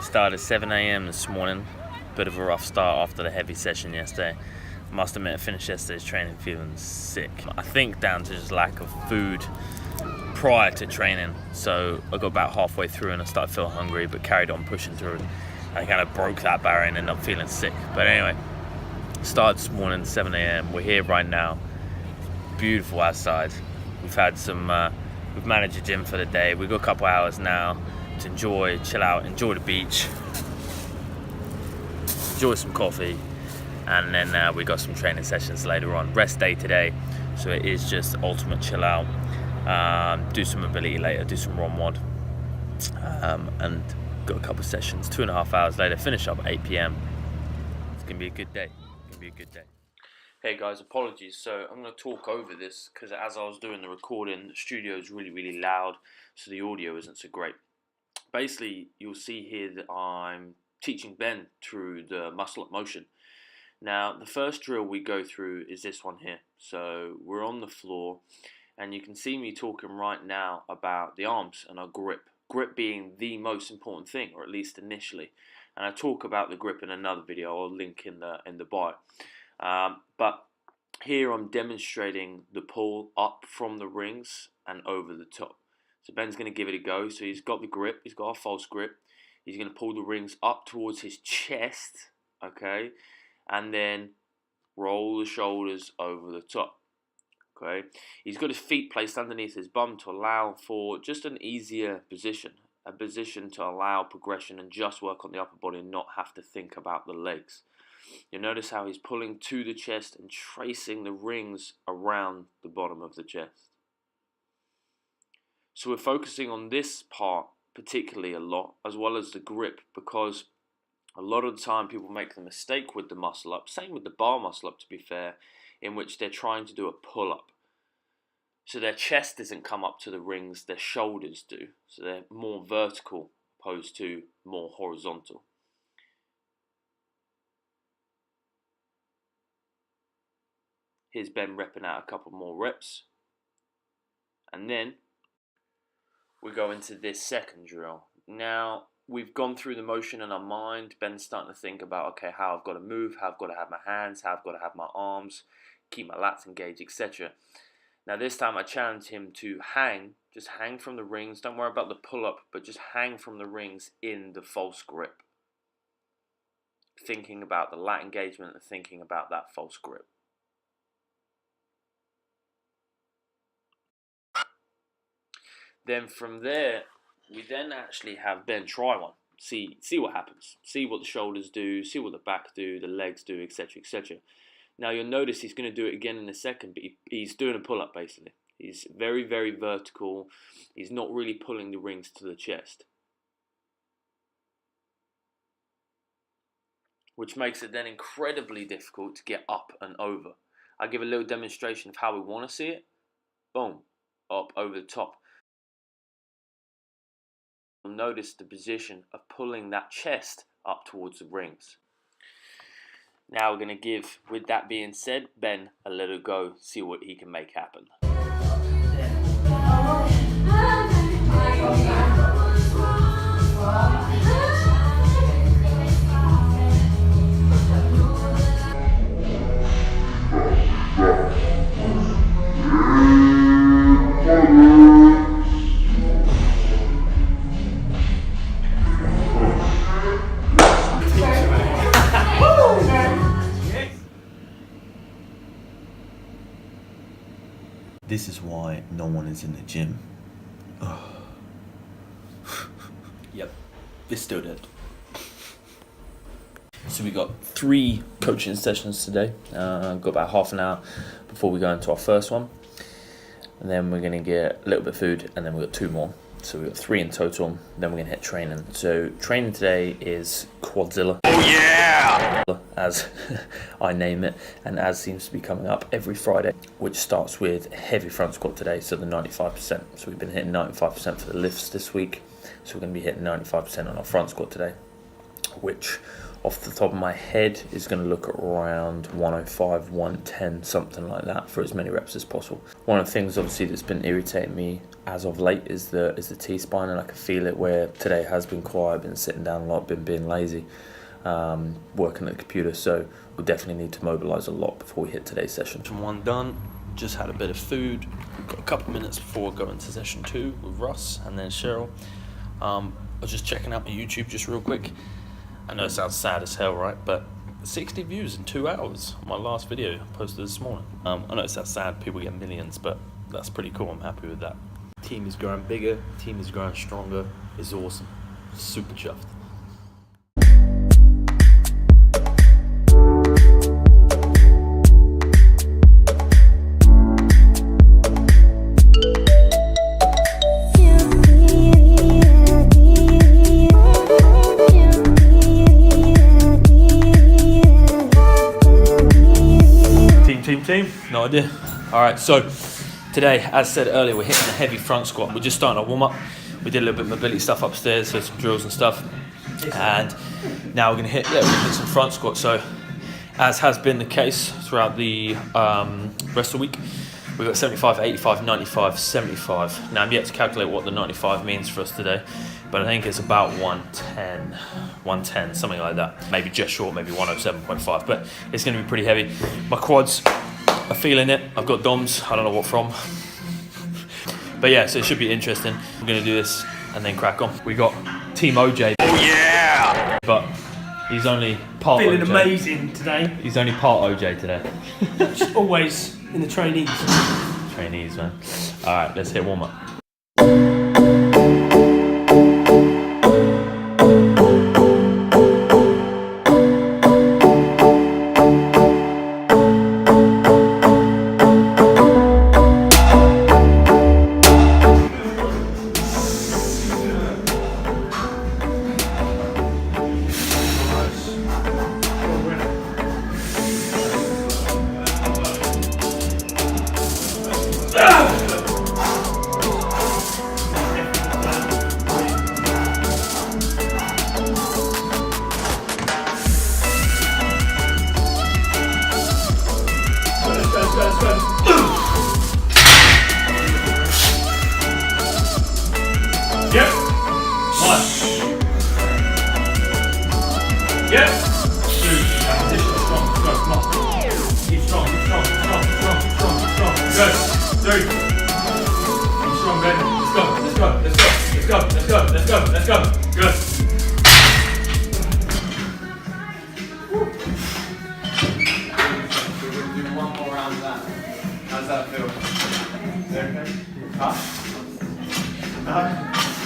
Started at 7 a.m. this morning. Bit of a rough start after the heavy session yesterday. Must admit, I finished yesterday's training feeling sick. I think down to just lack of food prior to training. So I got about halfway through and I started feeling hungry, but carried on pushing through. I kind of broke that barrier and ended up feeling sick. But anyway, started this morning at 7 a.m. We're here right now. Beautiful outside. We've had some, we've managed the gym for the day. We've got a couple hours now to enjoy, chill out, enjoy the beach, enjoy some coffee, and then we got some training sessions later on. Rest day today, so it is just ultimate chill out. Do some mobility later, do some ROM WOD, and got a couple of sessions. 2.5 hours later, finish up at 8 p.m. It's gonna be a good day. It's gonna be a good day. Hey guys, apologies. So I'm gonna talk over this because as I was doing the recording, the studio is really loud, so the audio isn't so great. Basically, you'll see here that I'm teaching Ben through the muscle up motion. Now, the first drill we go through is this one here. So we're on the floor, and you can see me talking right now about the arms and our grip. Grip being the most important thing, or at least initially. And I talk about the grip in another video. I'll link in the bio. But here I'm demonstrating the pull up from the rings and over the top. So Ben's going to give it a go. So he's got the grip, he's got a false grip. He's going to pull the rings up towards his chest, okay? And then roll the shoulders over the top, okay? He's got his feet placed underneath his bum to allow for just an easier position. A position to allow progression and just work on the upper body and not have to think about the legs. You'll notice how he's pulling to the chest and tracing the rings around the bottom of the chest. So we're focusing on this part particularly a lot, as well as the grip, because a lot of the time people make the mistake with the muscle up, same with the bar muscle up to be fair, in which they're trying to do a pull up. So their chest doesn't come up to the rings, their shoulders do. So they're more vertical opposed to more horizontal. Here's Ben repping out a couple more reps. And then we go into this second drill. Now, we've gone through the motion in our mind. Ben's starting to think about, okay, how I've got to move, how I've got to have my hands, how I've got to have my arms, keep my lats engaged, etc. Now, this time I challenge him to hang, just hang from the rings. Don't worry about the pull-up, but just hang from the rings in the false grip. Thinking about the lat engagement and thinking about that false grip. Then from there, we then actually have Ben try one. See what happens. See what the shoulders do, see what the back do, the legs do, etc, etc. Now you'll notice he's going to do it again in a second, but he's doing a pull-up basically. He's very vertical. He's not really pulling the rings to the chest. Which makes it then incredibly difficult to get up and over. I'll give a little demonstration of how we want to see it. Boom, up over the top. Notice the position of pulling that chest up towards the rings. Now we're going to give, with that being said, Ben a little go, see what he can make happen. This is why no one is in the gym. Yep, it's still dead. So we got 3 coaching sessions today. Got about half an hour before we go into our first one. And then we're going to get a little bit of food, and then we've got 2 more. So we've got 3 in total. Then we're going to hit training. So training today is Quadzilla. Oh yeah! As I name it, and as seems to be coming up every Friday, which starts with heavy front squat today, so the 95%. So we've been hitting 95% for the lifts this week. So we're going to be hitting 95% on our front squat today, which off the top of my head is going to look at around 105, 110, something like that, for as many reps as possible. One of the things obviously that's been irritating me as of late is the T-spine, and I can feel it where today has been quiet. I've been sitting down a lot, been being lazy, working at the computer, so we'll definitely need to mobilise a lot before we hit today's session. Session 1 done, just had a bit of food. We've got a couple of minutes before going to session 2 with Russ and then Cheryl. I was just checking out my YouTube just real quick. I know it sounds sad as hell, right? But 60 views in 2 hours on my last video I posted this morning. I know it sounds sad, people get millions, but that's pretty cool. I'm happy with that. Team is growing bigger, team is growing stronger. It's awesome. Super chuffed. Team, no idea. All right, so today, as said earlier, we're hitting a heavy front squat. We're just starting our warm up. We did a little bit of mobility stuff upstairs, so some drills and stuff. And now we're gonna hit some front squats. So, as has been the case throughout the rest of the week, we've got 75, 85, 95, 75. Now I'm yet to calculate what the 95 means for us today, but I think it's about 110, something like that. Maybe just short, maybe 107.5, but it's gonna be pretty heavy. My quads are feeling it. I've got DOMs, I don't know what from. But yeah, so it should be interesting. I'm gonna do this and then crack on. We got Team OJ. Oh yeah! But he's only part Feeling OJ. amazing today. He's only part OJ today. Just always in the trainees. Trainees, man. All right, let's hit warm up. Yep. One. Yep. Two. Position. Strong. Come on. Keep strong. Good. Three. Keep strong, Ben. Let's go. Good. We're going to do one more round of that. How's that feel? Is that okay? Huh? No?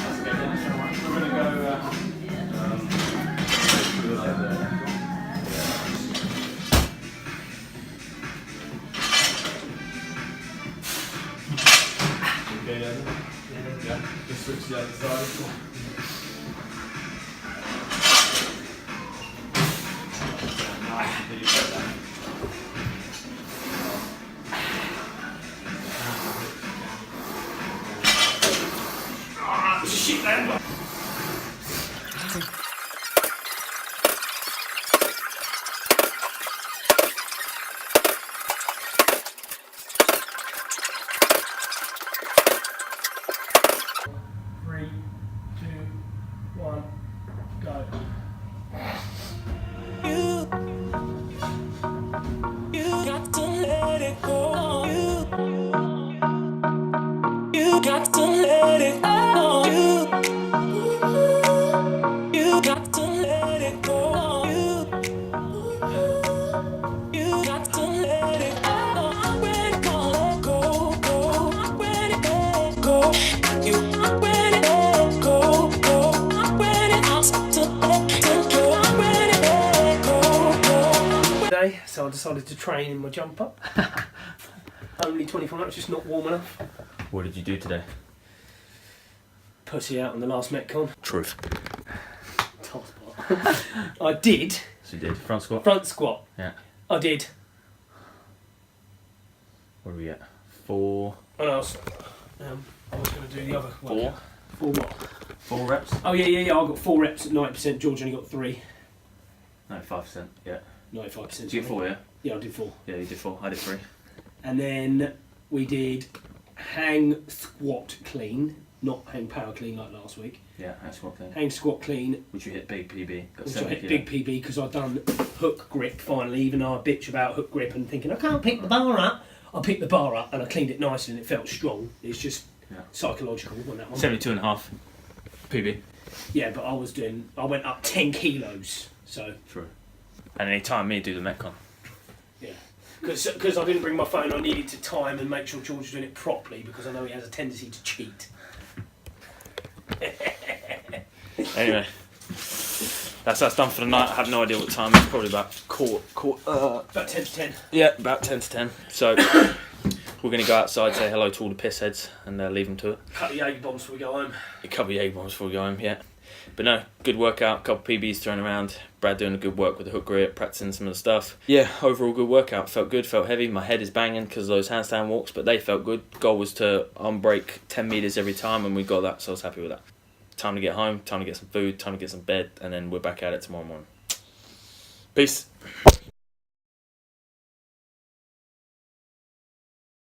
That's okay. We're going to go... Okay, yeah. Just switch to the other side. Shit, man. Three, two, one, go. You got to let it go. You got to let it go. You got to let it go. You got to let it go. I'm ready to let go. I'm ready to let go. I'm ready to let go. I'm ready to let go. I'm ready to let go. Today, so I decided to train in my jumper. Only 24 minutes, just not warm enough. What did you do today? Pussy out on the last Metcon. Truth. I did So you did front squat? front squat. Yeah. I did. What do we get? 4. And I was going to do the other one. 4? 4 what? 4 reps? Oh yeah. I got 4 reps at 90%. George only got 3. No, 5%. Yeah. 95%. Did you get 4? Yeah. Yeah, I did 4. Yeah, you did 4. I did 3. And then we did hang squat clean, not hang power clean like last week. Yeah, that's what thing. Hang squat clean, Which you hit big PB. Got which I 70 hit kilo. big PB because I'd done hook grip finally, even though I bitch about hook grip and thinking I can't pick the bar up. I picked the bar up and I cleaned it nicely and it felt strong. It's just psychological on that one. 72.5 PB. Yeah, but I went up 10 kilos, so. True. And any time me do the Metcon. Yeah. Because I didn't bring my phone, I needed to time and make sure George was doing it properly because I know he has a tendency to cheat. Anyway, that's us done for the night. I have no idea what time. It's probably about About 10 to 10. yeah, about 10 to 10. So we're going to go outside, say hello to all the piss heads, and leave them to it. Cut the Jaeger bombs before we go home. A couple of egg bombs before we go home, yeah. But no, good workout, couple of PBs thrown around. Brad doing a good work with the hook grip, practicing some of the stuff. Yeah, overall good workout. Felt good, felt heavy. My head is banging because of those handstand walks, but they felt good. Goal was to unbreak 10 metres every time, and we got that, so I was happy with that. Time to get home, time to get some food, time to get some bed, and then we're back at it tomorrow morning. Peace.